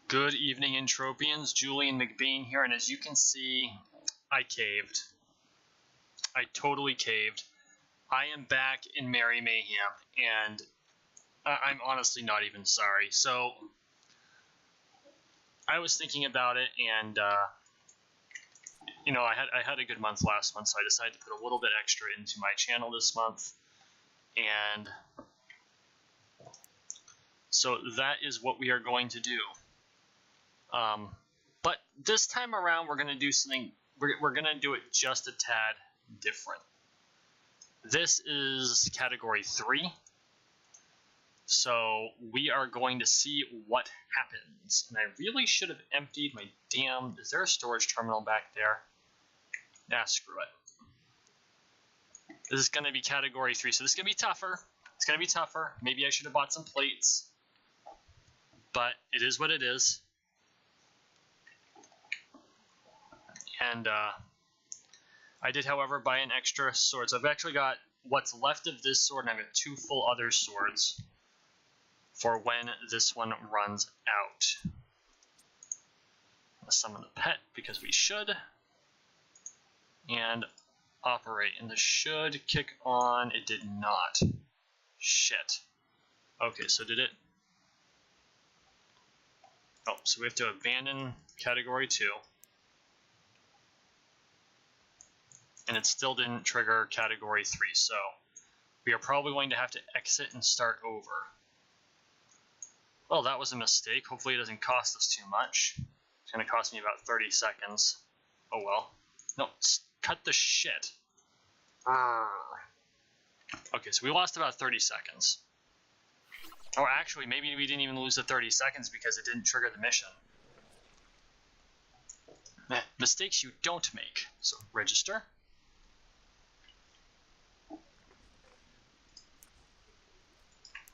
Good evening, Entropians. Julian McBean here, and as you can see, I caved. I totally caved. I am back in Merry Mayhem, and I'm honestly not even sorry. So, I was thinking about it, and you know, I had a good month last month, so I decided to put a little bit extra into my channel this month, and so that is what we are going to do. But this time around, we're going to do something. We're going to do it just a tad different. This is category 3. So we are going to see what happens. And I really should have emptied my damn... Is there a storage terminal back there? Nah, screw it. This is going to be category 3. So this is going to be tougher. It's going to be tougher. Maybe I should have bought some plates. But it is what it is. And I did, however, buy an extra sword. So I've actually got what's left of this sword, and I've got 2 full other swords for when this one runs out. Let's summon the pet, because we should. And operate. And this should kick on. It did not. Shit. Okay, so did it... Oh, so we have to abandon category 2. And it still didn't trigger category 3, so we are probably going to have to exit and start over. Well, that was a mistake. Hopefully it doesn't cost us too much. It's going to cost me about 30 seconds. Oh well. No, cut the shit. Okay, so we lost about 30 seconds. Or actually, maybe we didn't even lose the 30 seconds because it didn't trigger the mission. Mistakes you don't make. So, register.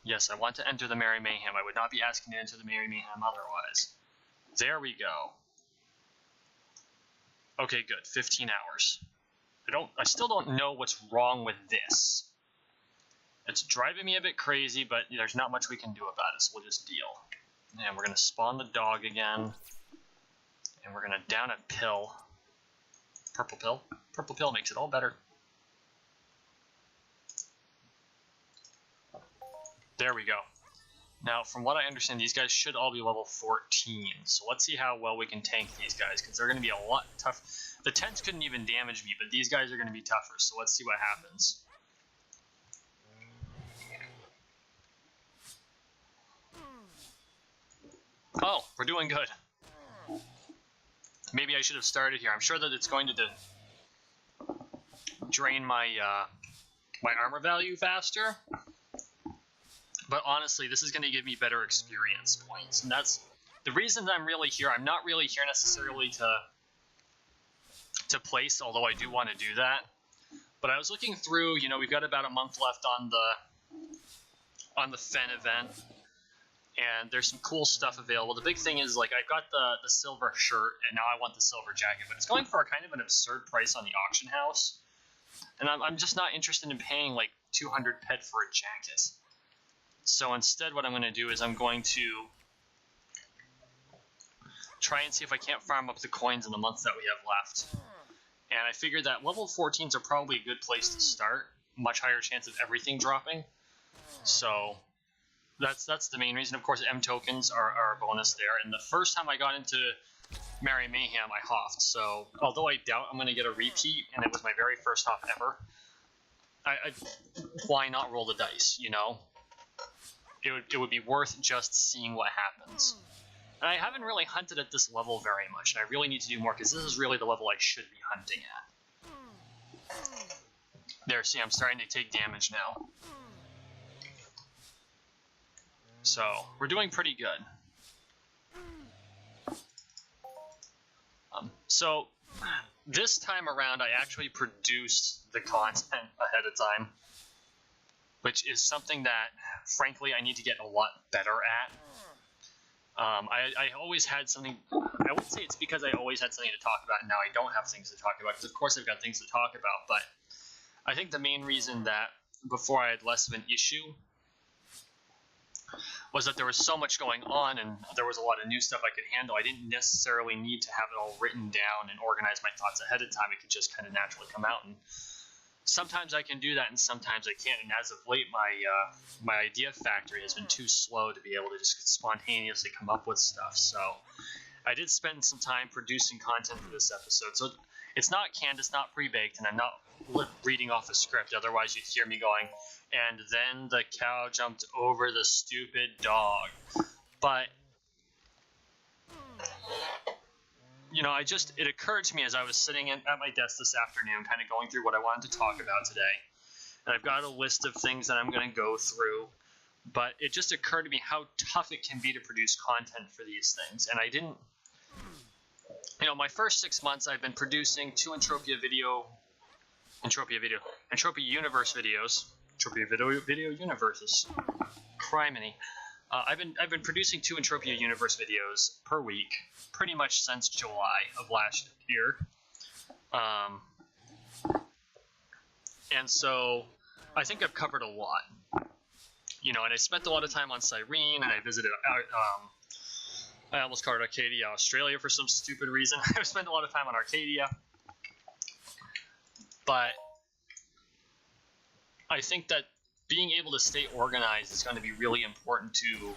Yes, I want to enter the Merry Mayhem. I would not be asking to enter the Merry Mayhem otherwise. There we go. Okay, good. 15 hours. I still don't know what's wrong with this. It's driving me a bit crazy, but there's not much we can do about it, so we'll just deal. And we're going to spawn the dog again. And we're going to down a pill. Purple pill. Purple pill makes it all better. There we go. Now, from what I understand, these guys should all be level 14. So let's see how well we can tank these guys, because they're going to be a lot tough. The tents couldn't even damage me, but these guys are going to be tougher. So let's see what happens. Oh, we're doing good. Maybe I should have started here. I'm sure that it's going to drain my my armor value faster. But honestly, this is going to give me better experience points. And that's the reason that I'm really here. I'm not really here necessarily to place, although I do want to do that. But I was looking through, you know, we've got about a month left on the Fen event. And there's some cool stuff available. The big thing is, like, I've got the silver shirt, and now I want the silver jacket. But it's going for a kind of an absurd price on the auction house. And I'm just not interested in paying, like, 200 ped for a jacket. So instead, what I'm going to do is I'm going to try and see if I can't farm up the coins in the months that we have left. And I figured that level 14s are probably a good place to start. Much higher chance of everything dropping. So... That's the main reason. Of course, M tokens are a bonus there. And the first time I got into Merry Mayhem, I hoffed. So, although I doubt I'm going to get a repeat, and it was my very first hoff ever, why not roll the dice, you know? It would be worth just seeing what happens. And I haven't really hunted at this level very much, and I really need to do more, because this is really the level I should be hunting at. There, see, I'm starting to take damage now. So, we're doing pretty good. So, this time around, I actually produced the content ahead of time, which is something that, frankly, I need to get a lot better at. I always had something... I would say it's because I always had something to talk about, and now I don't have things to talk about, because of course I've got things to talk about, but I think the main reason that before I had less of an issue was that there was so much going on and there was a lot of new stuff I could handle. I didn't necessarily need to have it all written down and organize my thoughts ahead of time. It could just kind of naturally come out. And sometimes I can do that and sometimes I can't. And as of late, my idea factory has been too slow to be able to just spontaneously come up with stuff. So I did spend some time producing content for this episode. So it's not canned, it's not pre-baked, and I'm not reading off a script. Otherwise, you'd hear me going, and then the cow jumped over the stupid dog. But, you know, it occurred to me as I was sitting at my desk this afternoon, kind of going through what I wanted to talk about today. And I've got a list of things that I'm going to go through. But it just occurred to me how tough it can be to produce content for these things. And I didn't... You know, my first 6 months, I've been producing 2 Entropia Universe videos. Entropia video universes. Criminy. I've been producing 2 Entropia Universe videos per week, pretty much since July of last year. And so I think I've covered a lot. You know, and I spent a lot of time on Cyrene, and I visited. I almost covered Arcadia, Australia, for some stupid reason. I've spent a lot of time on Arcadia, but I think that being able to stay organized is going to be really important to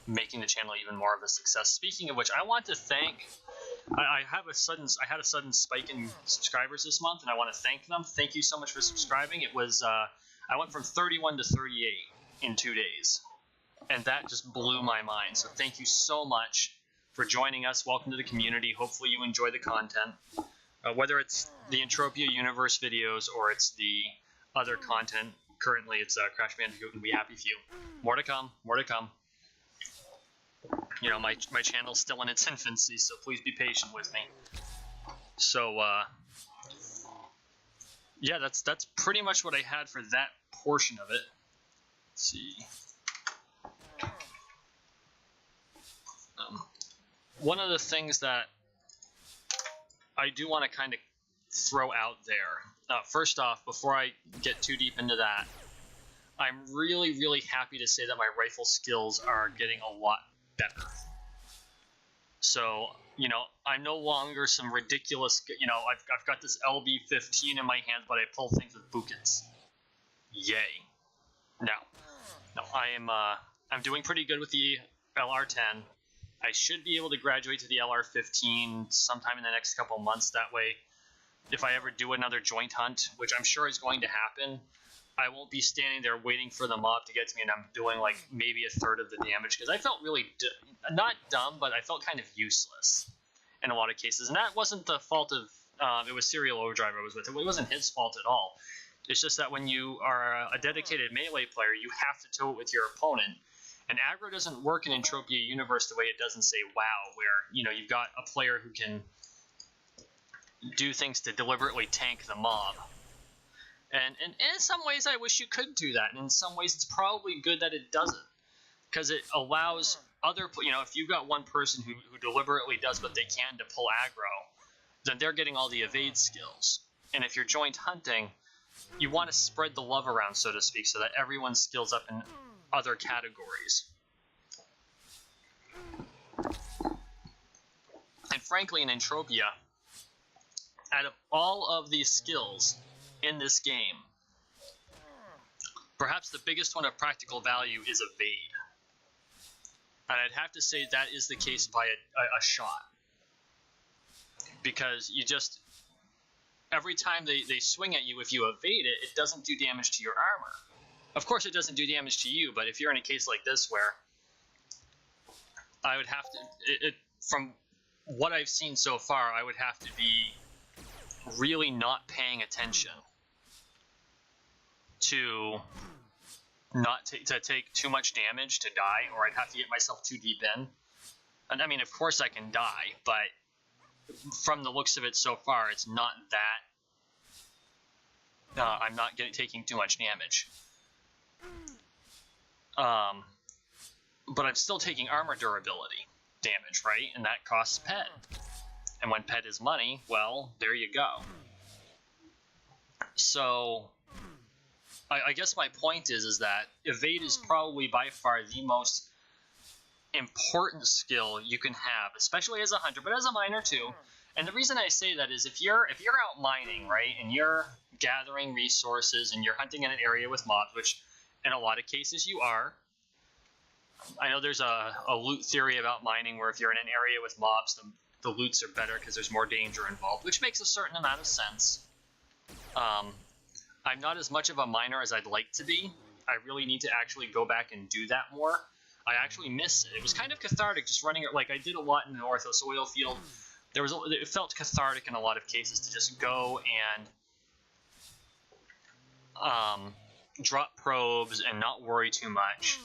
making the channel even more of a success. Speaking of which, I want to thank. I had a sudden spike in subscribers this month, and I want to thank them. Thank you so much for subscribing. It was I went from 31 to 38 in 2 days, and that just blew my mind. So thank you so much for joining us. Welcome to the community. Hopefully you enjoy the content, whether it's the Entropia Universe videos or it's the other content. Currently it's Crash Bandicoot and We Happy Few. More to come, more to come. You know, my channel's still in its infancy, so please be patient with me. So yeah, that's pretty much what I had for that portion of it. Let's see. One of the things that I do want to kind of throw out there, first off, before I get too deep into that, I'm really, really happy to say that my rifle skills are getting a lot better. So, you know, I'm no longer some ridiculous, you know, I've got this LB-15 in my hand, but I pull things with buckets. Yay. No, I'm doing pretty good with the LR-10. I should be able to graduate to the LR-15 sometime in the next couple months. That way, if I ever do another joint hunt, which I'm sure is going to happen, I won't be standing there waiting for the mob to get to me and I'm doing like maybe a third of the damage, because I felt really, not dumb, but I felt kind of useless in a lot of cases. And that wasn't the fault of, it was Serial Overdrive I was with. It wasn't his fault at all. It's just that when you are a dedicated melee player, you have to tow it with your opponent. And aggro doesn't work in Entropia Universe the way it does in, say, WoW, where, you know, you've got a player who can do things to deliberately tank the mob. And in some ways, I wish you could do that. And in some ways, it's probably good that it doesn't. Because it allows other, you know, if you've got one person who deliberately does what they can to pull aggro, then they're getting all the evade skills. And if you're joint hunting, you want to spread the love around, so to speak, so that everyone skills up in other categories. And frankly, in Entropia, out of all of these skills in this game, perhaps the biggest one of practical value is evade. And I'd have to say that is the case by a shot. Because you just, every time they swing at you, if you evade it, it doesn't do damage to your armor. Of course, it doesn't do damage to you, but if you're in a case like this where I would have to, from what I've seen so far, I would have to be really not paying attention to not to take too much damage to die, or I'd have to get myself too deep in. And I mean, of course I can die, but from the looks of it so far, it's not that I'm not taking too much damage. But I'm still taking armor durability damage, right? And that costs pet. And when pet is money, well, there you go. So I guess my point is that evade is probably by far the most important skill you can have, especially as a hunter, but as a miner too. And the reason I say that is if you're out mining, right, and you're gathering resources and you're hunting in an area with mobs, which in a lot of cases you are. I know there's a loot theory about mining where if you're in an area with mobs, the loots are better because there's more danger involved, which makes a certain amount of sense. I'm not as much of a miner as I'd like to be. I really need to actually go back and do that more. I actually miss it. It was kind of cathartic just running it. Like, I did a lot in the Orthos oil field. It felt cathartic in a lot of cases to just go and drop probes and not worry too much.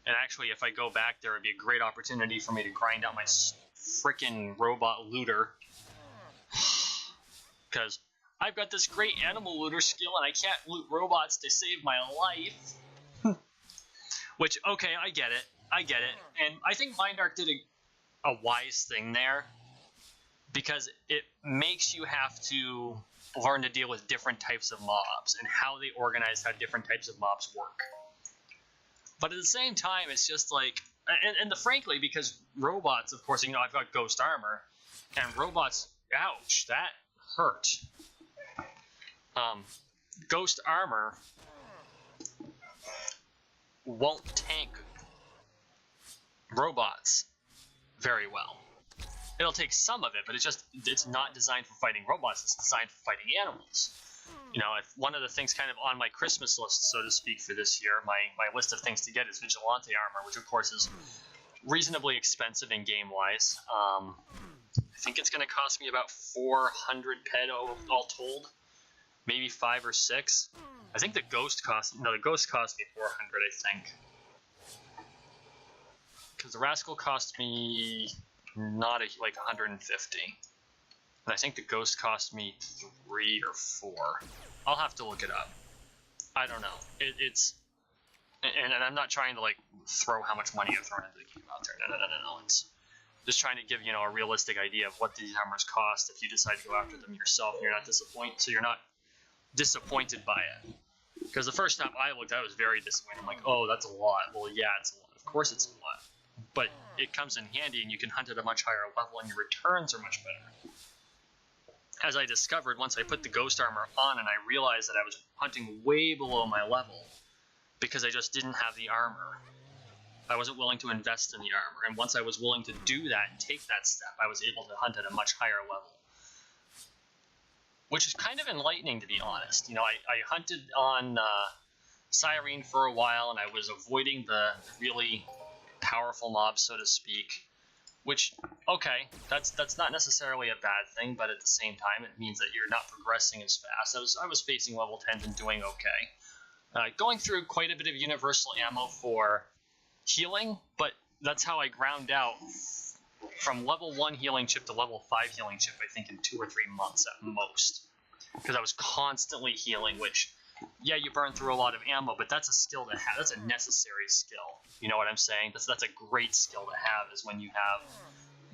And actually, if I go back, there would be a great opportunity for me to grind out my frickin' robot looter. Because I've got this great animal looter skill and I can't loot robots to save my life. Which, okay, I get it. And I think Mindark did a wise thing there. Because it makes you have to learn to deal with different types of mobs and how they organize how different types of mobs work. But at the same time, it's just like, and frankly, because robots, of course, I've got ghost armor, and robots, ouch, that hurt. Ghost armor won't tank robots very well. It'll take some of it, but it's not designed for fighting robots. It's designed for fighting animals. One of the things kind of on my Christmas list, so to speak, for this year, my list of things to get is Vigilante armor, which of course is reasonably expensive in game-wise. I think it's going to cost me about 400 ped all told, maybe 5 or 6. I think the ghost cost me 400, I think. Because the Rascal cost me like 150. And I think the ghost cost me 3 or 4. I'll have to look it up. I don't know. And I'm not trying to throw how much money I've thrown into the game out there. No. It's just trying to give a realistic idea of what these armors cost if you decide to go after them yourself and you're not disappointed. So you're not disappointed by it. Because the first time I looked, I was very disappointed. I'm like, oh, that's a lot. Well, yeah, it's a lot. Of course it's a lot. But it comes in handy, and you can hunt at a much higher level, and your returns are much better. As I discovered once I put the ghost armor on, and I realized that I was hunting way below my level because I just didn't have the armor. I wasn't willing to invest in the armor, and once I was willing to do that and take that step, I was able to hunt at a much higher level. Which is kind of enlightening, to be honest. I hunted on Cyrene for a while, and I was avoiding the really powerful mobs, so to speak. Which, okay, that's not necessarily a bad thing, but at the same time, it means that you're not progressing as fast. I was facing level 10s and doing okay. Going through quite a bit of universal ammo for healing, but that's how I ground out from level 1 healing chip to level 5 healing chip, I think in 2 or 3 months at most. Because I was constantly healing, which, yeah, you burn through a lot of ammo, but that's a skill to have. That's a necessary skill. You know what I'm saying? That's a great skill to have, is when you have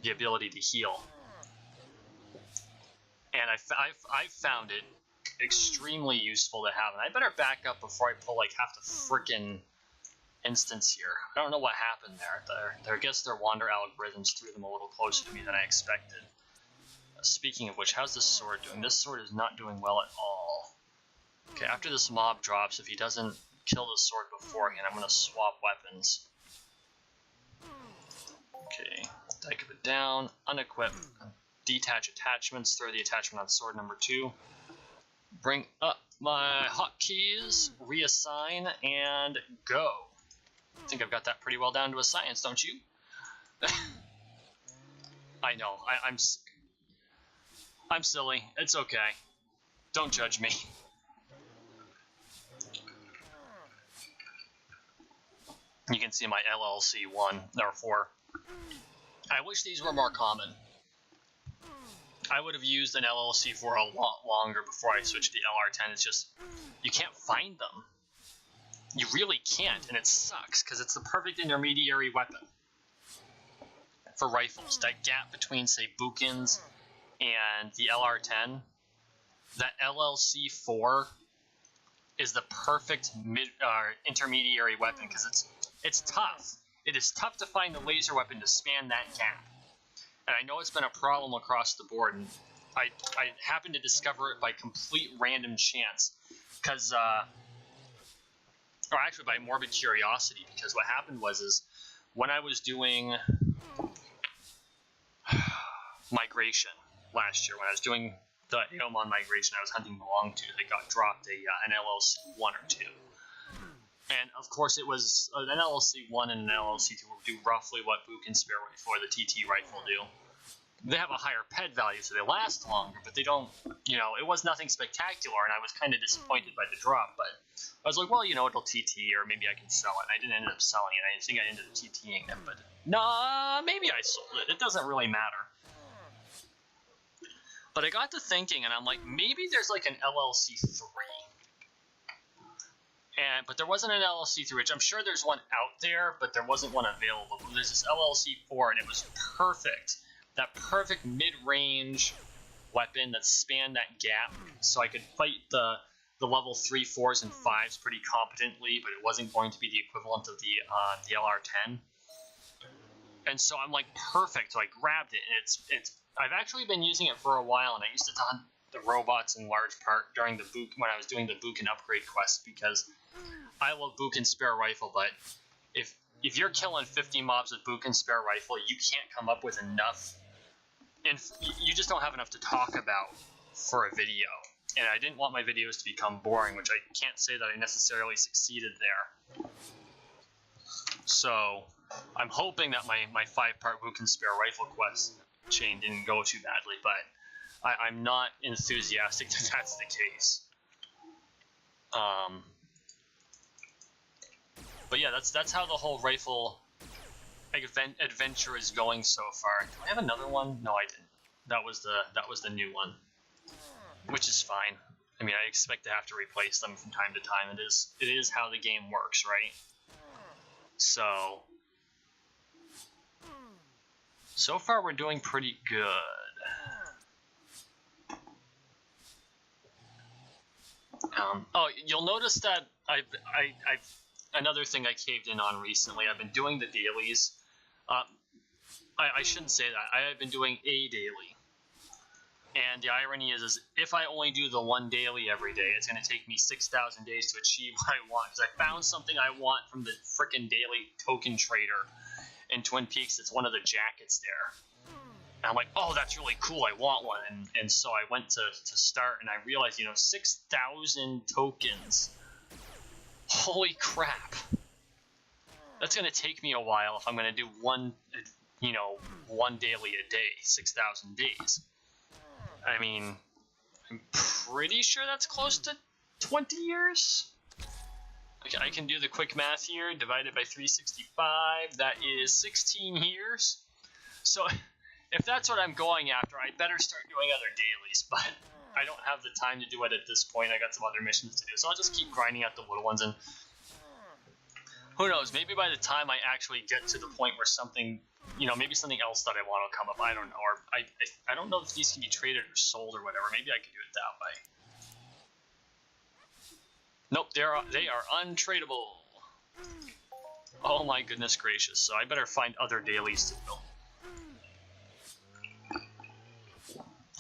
the ability to heal. And I've found it extremely useful to have. And I better back up before I pull half the frickin' instance here. I don't know what happened there. I guess their wander algorithms threw them a little closer to me than I expected. Speaking of which, how's this sword doing? This sword is not doing well at all. Okay, after this mob drops, if he doesn't kill the sword beforehand, I'm going to swap weapons. Okay, Dyke it down, unequip, detach attachments, throw the attachment on sword number 2. Bring up my hotkeys, reassign, and go. I think I've got that pretty well down to a science, don't you? I know, I'm silly. It's okay. Don't judge me. You can see my LLC 1 or 4. I wish these were more common. I would have used an LLC 4 a lot longer before I switched to LR10. It's just, you can't find them. You really can't, and it sucks, because it's the perfect intermediary weapon for rifles. That gap between, say, Bukins and the LR10, that LLC 4 is the perfect intermediary weapon, because it's tough. It is tough to find the laser weapon to span that gap. And I know it's been a problem across the board, and I happened to discover it by complete random chance, because, or actually by morbid curiosity, because what happened was when I was doing migration last year, when I was doing the Aomon migration, I was hunting the Longtooth. It got dropped an LLC 1 or 2. And of course it was an LLC 1 and an LLC 2 will do roughly what Book and Spare Rifle or the TT rifle do. They have a higher ped value, so they last longer, but they don't, it was nothing spectacular, and I was kind of disappointed by the drop, but I was like, well, it'll TT, or maybe I can sell it. I didn't end up selling it. I think I ended up TTing it, but nah, maybe I sold it. It doesn't really matter. But I got to thinking, and I'm like, maybe there's like an LLC 3. But there wasn't an LLC 3, which I'm sure there's one out there, but there wasn't one available. There's this LLC 4, and it was perfect. That perfect mid-range weapon that spanned that gap, so I could fight the level 3, 4s, and 5s pretty competently, but it wasn't going to be the equivalent of the LR10. And so I'm like, perfect. So I grabbed it, and I've actually been using it for a while, and I used it to hunt the robots in large part during the Book, when I was doing the Book and upgrade quest, because I love Book and Spare Rifle, but if you're killing 50 mobs with Book and Spare Rifle, you can't come up with enough, and you just don't have enough to talk about for a video. And I didn't want my videos to become boring, which I can't say that I necessarily succeeded there. So I'm hoping that my 5-part Book and Spare Rifle quest chain didn't go too badly, but I'm not enthusiastic that that's the case. But yeah, that's how the whole rifle adventure is going so far. Do I have another one? No, I didn't. That was the new one, which is fine. I mean, I expect to have to replace them from time to time. It is how the game works, right? So far we're doing pretty good. Oh, you'll notice that I've another thing I caved in on recently. I've been doing the dailies. I shouldn't say that. I have been doing a daily. And the irony is if I only do the one daily every day, it's going to take me 6,000 days to achieve what I want. Because I found something I want from the frickin' daily token trader in Twin Peaks. It's one of the jackets there. And I'm like, oh, that's really cool. I want one. And so I went to start, and I realized, 6,000 tokens. Holy crap. That's going to take me a while if I'm going to do one daily a day, 6,000 days. I mean, I'm pretty sure that's close to 20 years. Okay, I can do the quick math here. Divided by 365, that is 16 years. So if that's what I'm going after, I better start doing other dailies, but I don't have the time to do it at this point. I got some other missions to do, so I'll just keep grinding out the little ones, and who knows, maybe by the time I actually get to the point where something, maybe something else that I want will come up, I don't know, or I don't know if these can be traded or sold or whatever. Maybe I could do it that way. Nope, they are untradeable. Oh my goodness gracious, so I better find other dailies to do.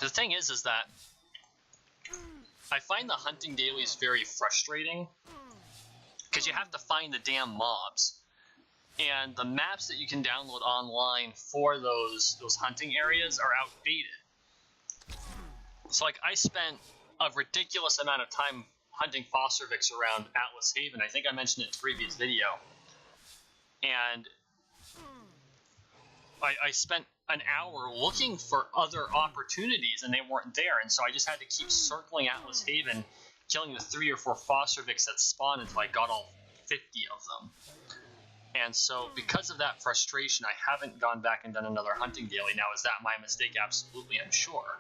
The thing is that I find the hunting dailies very frustrating, because you have to find the damn mobs. And the maps that you can download online for those hunting areas are outdated. So like, I spent a ridiculous amount of time hunting Fostervix around Atlas Haven. I think I mentioned it in a previous video. And I spent an hour looking for other opportunities, and they weren't there. And so I just had to keep circling Atlas Haven, killing the 3 or 4 Fostervix that spawned until I got all 50 of them. And so because of that frustration, I haven't gone back and done another hunting daily. Now, is that my mistake? Absolutely, I'm sure.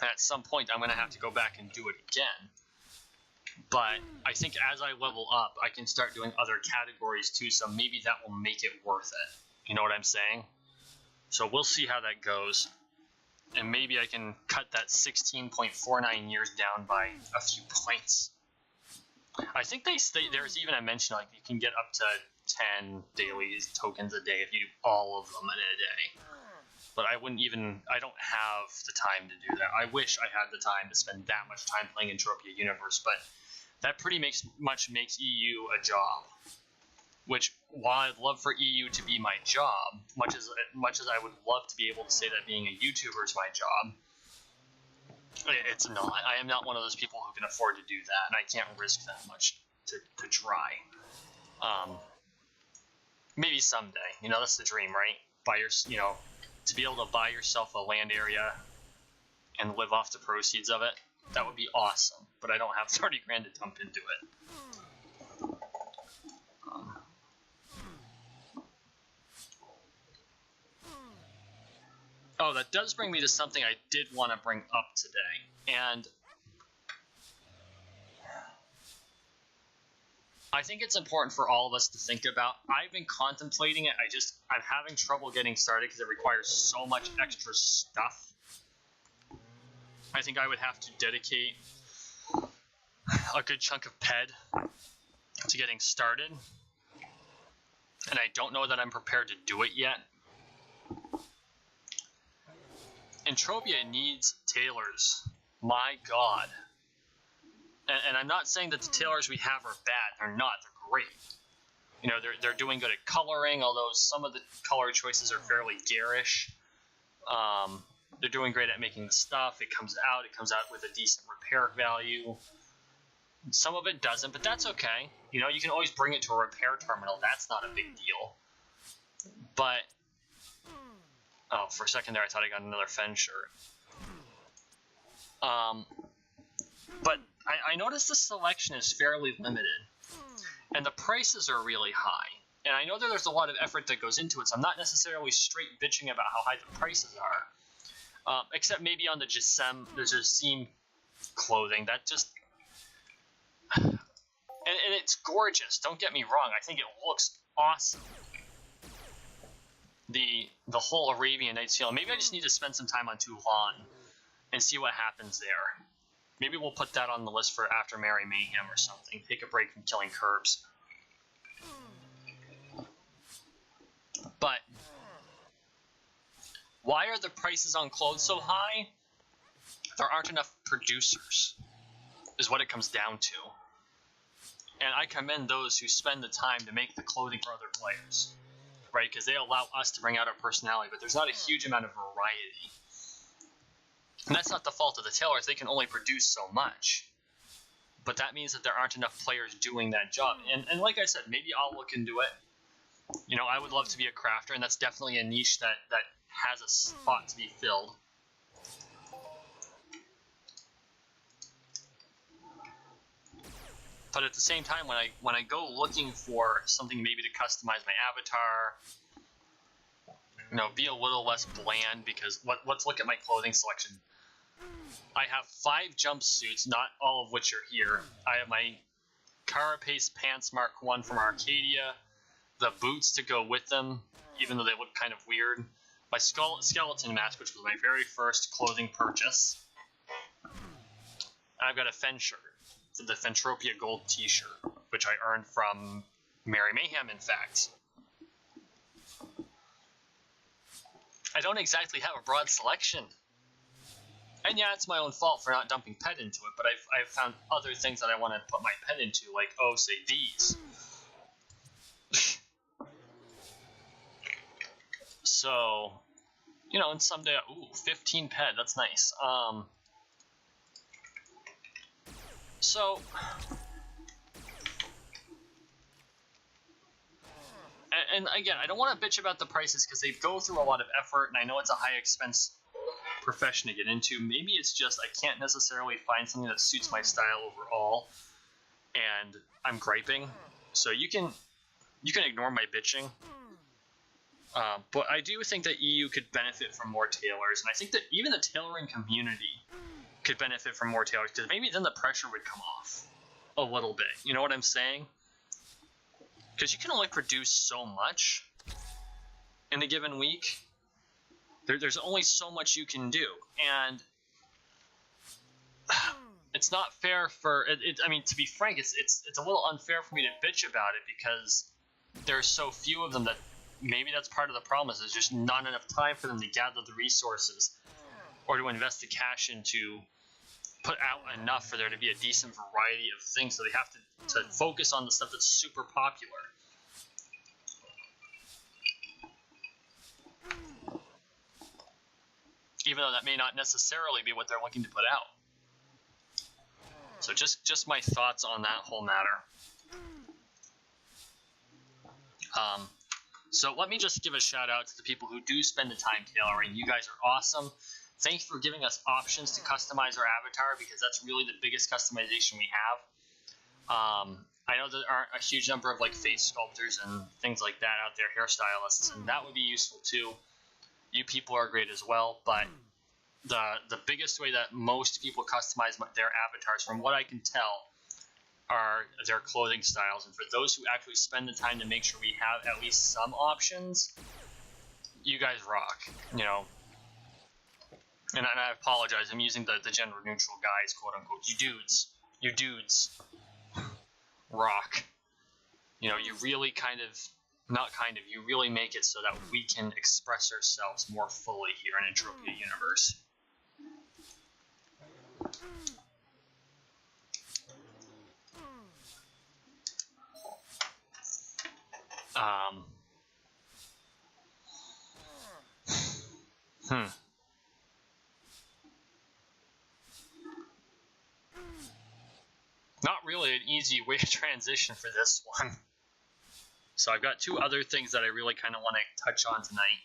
And at some point, I'm going to have to go back and do it again. But I think as I level up, I can start doing other categories too, so maybe that will make it worth it. You know what I'm saying? So we'll see how that goes. And maybe I can cut that 16.49 years down by a few points. I think there's even a mention like you can get up to 10 daily tokens a day if you do all of them in a day. But I don't have the time to do that. I wish I had the time to spend that much time playing Entropia Universe, but that pretty much makes EU a job. Which, while I'd love for EU to be my job, much as I would love to be able to say that being a YouTuber is my job, it's not. I am not one of those people who can afford to do that, and I can't risk that much to try. Maybe someday. You know, that's the dream, right? To be able to buy yourself a land area and live off the proceeds of it, that would be awesome. But I don't have 30 grand to dump into it. Oh, that does bring me to something I did want to bring up today. And I think it's important for all of us to think about. I've been contemplating it. I'm having trouble getting started because it requires so much extra stuff. I think I would have to dedicate a good chunk of PED to getting started. And I don't know that I'm prepared to do it yet. Entropia needs tailors. My God. And I'm not saying that the tailors we have are bad. They're not. They're great. You know, they're doing good at coloring, although some of the color choices are fairly garish. They're doing great at making the stuff. It comes out with a decent repair value. Some of it doesn't, but that's okay. You know, you can always bring it to a repair terminal. That's not a big deal. But oh, for a second there, I thought I got another Fen shirt. But I noticed the selection is fairly limited, and the prices are really high. And I know that there's a lot of effort that goes into it, so I'm not necessarily straight bitching about how high the prices are. Except maybe on the Jacem clothing, that just... And it's gorgeous, don't get me wrong, I think it looks awesome. The whole Arabian Nights feeling. Maybe I just need to spend some time on Toulon and see what happens there. Maybe we'll put that on the list for after Merry Mayhem or something. Take a break from killing curbs. But why are the prices on clothes so high? There aren't enough producers, is what it comes down to. And I commend those who spend the time to make the clothing for other players. Right, because they allow us to bring out our personality, but there's not a huge amount of variety. And that's not the fault of the tailors, they can only produce so much. But that means that there aren't enough players doing that job. And like I said, maybe I'll look into it. You know, I would love to be a crafter, and that's definitely a niche that has a spot to be filled. But at the same time, when I go looking for something maybe to customize my avatar, you know, be a little less bland, because let's look at my clothing selection. I have 5 jumpsuits, not all of which are here. I have my Carapace Pants Mark 1 from Arcadia, the boots to go with them, even though they look kind of weird, my skeleton mask, which was my very first clothing purchase, and I've got a Fen shirt. The Entropia Gold t-shirt, which I earned from Merry Mayhem, in fact. I don't exactly have a broad selection. And yeah, it's my own fault for not dumping PED into it, but I've found other things that I want to put my PED into, like, oh, say these. So, you know, and someday, ooh, 15 PED, that's nice. So, and again, I don't want to bitch about the prices because they go through a lot of effort, and I know it's a high expense profession to get into. Maybe it's just I can't necessarily find something that suits my style overall, and I'm griping. So you can ignore my bitching. But I do think that EU could benefit from more tailors, and I think that even the tailoring community could benefit from more tailors, because maybe then the pressure would come off a little bit. You know what I'm saying? Because you can only produce so much in a given week. There's only so much you can do, and it's not fair for it. I mean, to be frank, it's a little unfair for me to bitch about it because there's so few of them that maybe that's part of the problem. Is there's just not enough time for them to gather the resources or to invest the cash into put out enough for there to be a decent variety of things. So they have to focus on the stuff that's super popular. Even though that may not necessarily be what they're looking to put out. So just my thoughts on that whole matter. So let me just give a shout out to the people who do spend the time tailoring. You guys are awesome. Thanks for giving us options to customize our avatar, because that's really the biggest customization we have. I know there aren't a huge number of like face sculptors and things like that out there, hairstylists, and that would be useful too. You people are great as well, but the biggest way that most people customize their avatars, from what I can tell, are their clothing styles. And for those who actually spend the time to make sure we have at least some options, you guys rock, you know. And I apologize, I'm using the gender neutral guys, quote unquote. You dudes rock. You know, you really you really make it so that we can express ourselves more fully here in Entropia universe. Not really an easy way to transition for this one. So I've got two other things that I really kind of want to touch on tonight.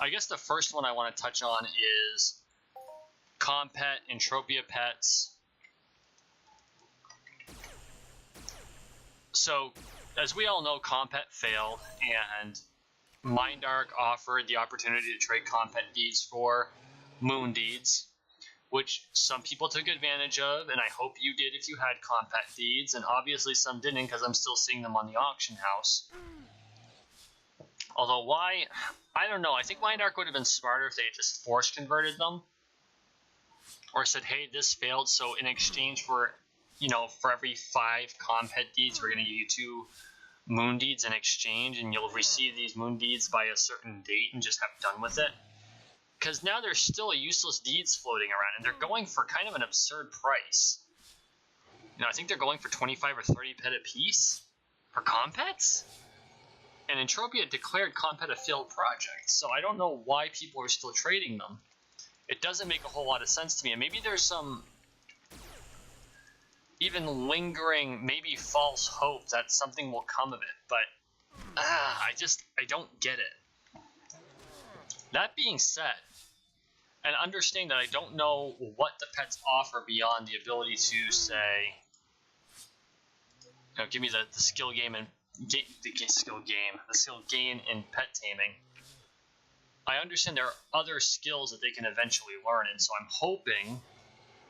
I guess the first one I want to touch on is Compet, Entropia pets. So, as we all know, Compet failed, and Mindark offered the opportunity to trade Compet deeds for Moon deeds, which some people took advantage of, and I hope you did if you had Compet deeds, and obviously some didn't, because I'm still seeing them on the auction house. Although why, I don't know. I think Mindark would have been smarter if they had just force converted them, or said, hey, this failed, so in exchange for, you know, for every 5 Compet deeds, we're going to give you 2 Moon deeds in exchange, and you'll receive these Moon deeds by a certain date and just have done with it. Because now there's still useless deeds floating around, and they're going for kind of an absurd price. You know, I think they're going for 25 or 30 pet apiece for Compets? And Entropia declared Compet a failed project, so I don't know why people are still trading them. It doesn't make a whole lot of sense to me, and maybe there's some even lingering, maybe false hope that something will come of it, but I don't get it. That being said, and understanding that I don't know what the pets offer beyond the ability to say, you know, give me the skill game and the skill gain in pet taming. I understand there are other skills that they can eventually learn, and so I'm hoping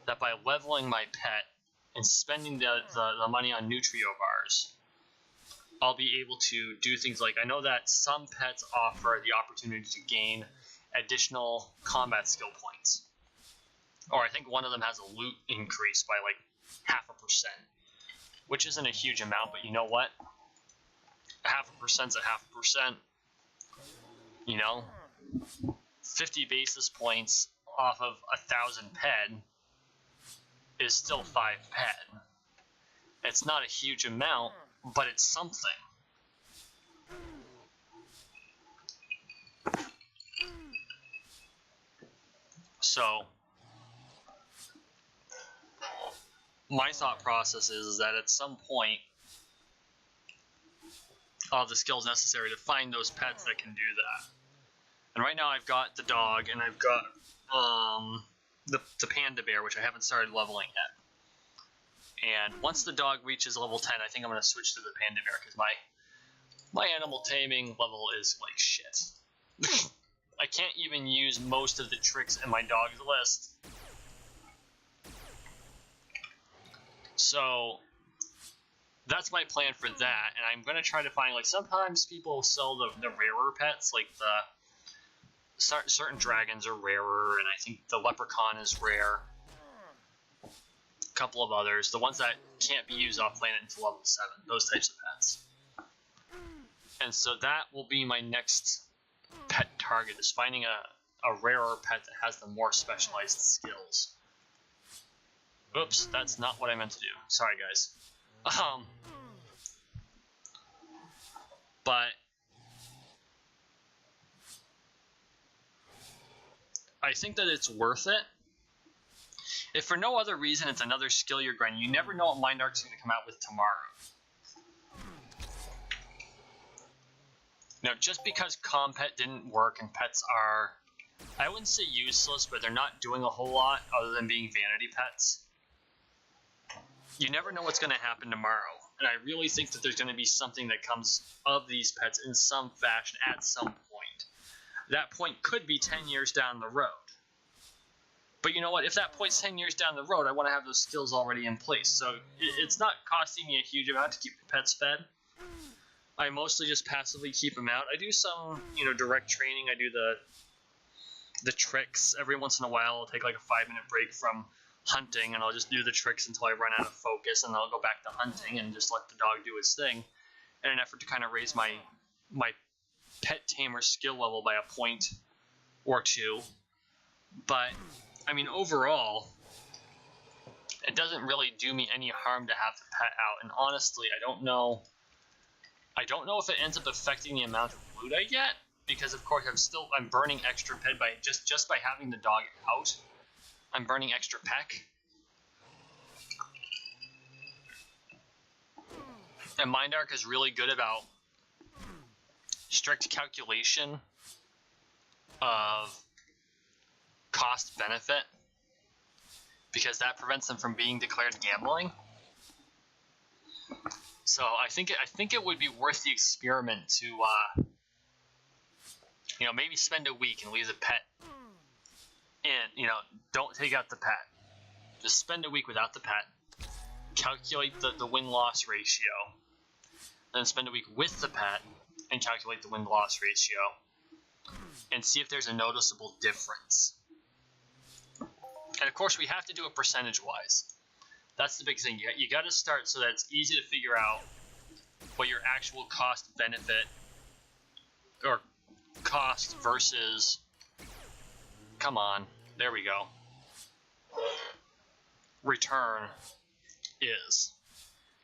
that by leveling my pet and spending the money on Nutrio bars, I'll be able to do things like, I know that some pets offer the opportunity to gain additional combat skill points. Or I think one of them has a loot increase by like 0.5%, which isn't a huge amount, but you know what? 0.5%'s 0.5%. You know, 50 basis points off of 1,000 ped is still 5 ped. It's not a huge amount, but it's something. So, my thought process is that at some point, I'll have the skills necessary to find those pets that can do that. And right now I've got the dog, and I've got the panda bear, which I haven't started leveling yet. And once the dog reaches level 10, I think I'm going to switch to the panda bear, because my animal taming level is like shit. I can't even use most of the tricks in my dog's list. So that's my plan for that, and I'm going to try to find, like, sometimes people sell the rarer pets, like certain dragons are rarer, and I think the leprechaun is rare. A couple of others, the ones that can't be used off planet until level 7, those types of pets. And so that will be my next pet target, is finding a rarer pet that has the more specialized skills. Oops, that's not what I meant to do. Sorry, guys. But I think that it's worth it. If for no other reason, it's another skill you're grinding. You never know what Mind Arc's going to come out with tomorrow. Now, just because Compet didn't work and pets are, I wouldn't say useless, but they're not doing a whole lot other than being vanity pets. You never know what's going to happen tomorrow. And I really think that there's going to be something that comes of these pets in some fashion at some point. That point could be 10 years down the road. But you know what? If that point's 10 years down the road, I want to have those skills already in place. So it's not costing me a huge amount to keep the pets fed. I mostly just passively keep them out. I do some, direct training. I do the tricks. Every once in a while, I'll take like a 5-minute break from hunting, and I'll just do the tricks until I run out of focus, and then I'll go back to hunting and just let the dog do his thing in an effort to kind of raise my pet tamer skill level by a point or two. But, I mean, overall, it doesn't really do me any harm to have the pet out, and honestly, I don't know if it ends up affecting the amount of loot I get, because of course I'm burning extra pet by just by having the dog out. I'm burning extra peck. And Mind Arc is really good about strict calculation of cost benefit, because that prevents them from being declared gambling. So I think it would be worth the experiment to maybe spend a week and leave the pet in. Don't take out the pet. Just spend a week without the pet. Calculate the win-loss ratio. Then spend a week with the pet and calculate the win-loss ratio. And see if there's a noticeable difference. And of course, we have to do it percentage-wise. That's the big thing. You got to start so that it's easy to figure out what your actual cost benefit, or cost versus, come on, there we go, return is.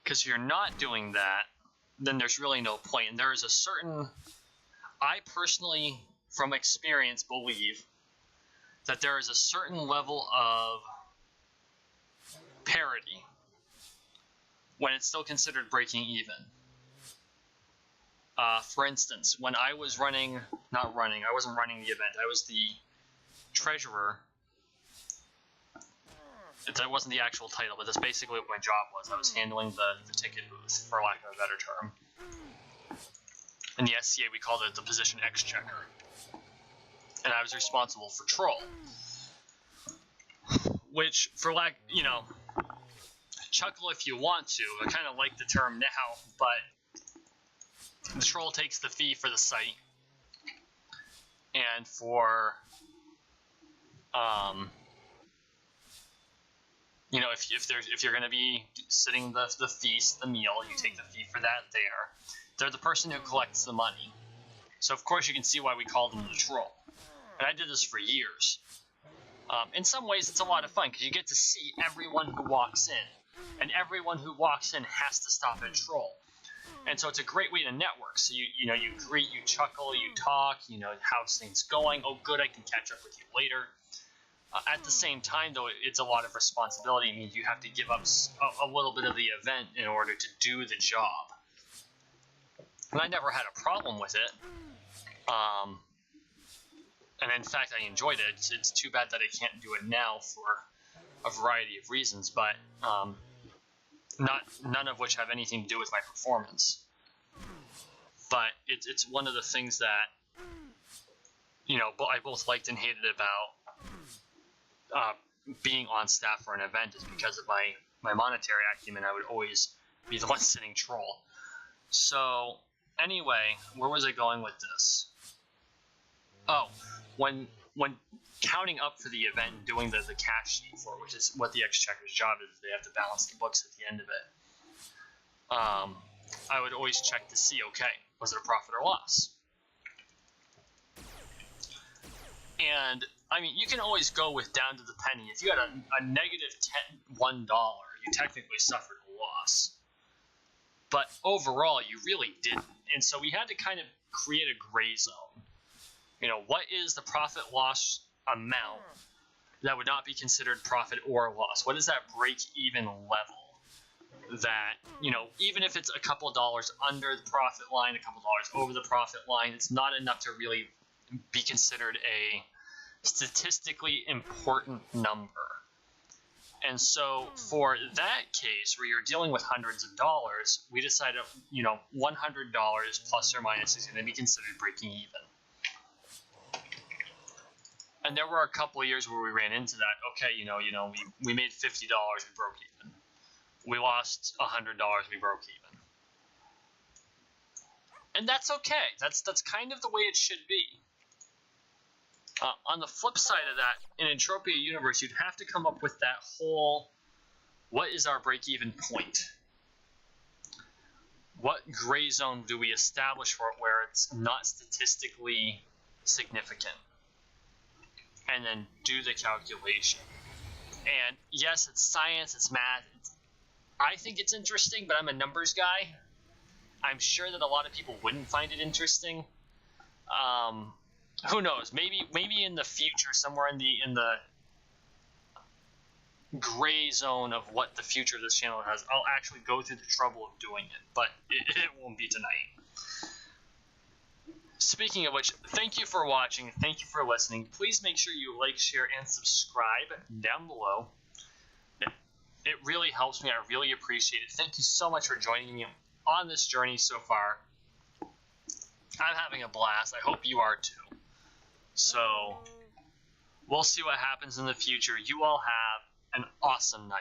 Because if you're not doing that, then there's really no point. And there is a certain, I personally, from experience, believe that there is a certain level of parity when it's still considered breaking even. For instance, when I was I wasn't running the event, I was the treasurer. That wasn't the actual title, but that's basically what my job was. I was handling the ticket booth, for lack of a better term. In the SCA, we called it the position exchequer. And I was responsible for troll. Which, for chuckle if you want to. I kind of like the term now, but the troll takes the fee for the site. And for, if you're going to be sitting the feast, the meal, you take the fee for that there. They're the person who collects the money. So, of course, you can see why we called them the troll. And I did this for years. In some ways, it's a lot of fun, because you get to see everyone who walks in. And everyone who walks in has to stop at troll. And so it's a great way to network. So, you greet, you chuckle, you talk, how's things going? Oh, good, I can catch up with you later. At the same time, though, it's a lot of responsibility. It means you have to give up a little bit of the event in order to do the job. And I never had a problem with it. And in fact, I enjoyed it. It's too bad that I can't do it now for a variety of reasons, but none of which have anything to do with my performance. But it's one of the things that I both liked and hated about being on staff for an event, is because of my monetary acumen. I would always be the one sitting troll. So anyway, where was I going with this? Oh, when counting up for the event and doing the cash sheet for it, which is what the Exchequer's job is, they have to balance the books at the end of it. I would always check to see, okay, was it a profit or loss? And I mean, you can always go with down to the penny. If you had a negative $1, you technically suffered a loss. But overall, you really didn't. And so we had to kind of create a gray zone. You know, what is the profit loss amount that would not be considered profit or loss? What is that break-even level that, you know, even if it's a couple of dollars under the profit line, a couple of dollars over the profit line, it's not enough to really be considered a statistically important number. And so for that case, where you're dealing with hundreds of dollars, we decided, you know, $100 plus or minus is going to be considered breaking even. And there were a couple of years where we ran into that. Okay, you know, we made $50, we broke even. We lost $100, we broke even. And that's okay. That's kind of the way it should be. On the flip side of that, in Entropia universe, you'd have to come up with that whole, what is our break-even point? What gray zone do we establish for it where it's not statistically significant? And then do the calculation. And yes, it's science, it's math. I think it's interesting, but I'm a numbers guy. I'm sure that a lot of people wouldn't find it interesting. Who knows? Maybe in the future, somewhere in the gray zone of what the future of this channel has, I'll actually go through the trouble of doing it, but it won't be tonight. Speaking of which, thank you for watching. Thank you for listening. Please make sure you like, share, and subscribe down below. It really helps me. I really appreciate it. Thank you so much for joining me on this journey so far. I'm having a blast. I hope you are too. So, we'll see what happens in the future. You all have an awesome night.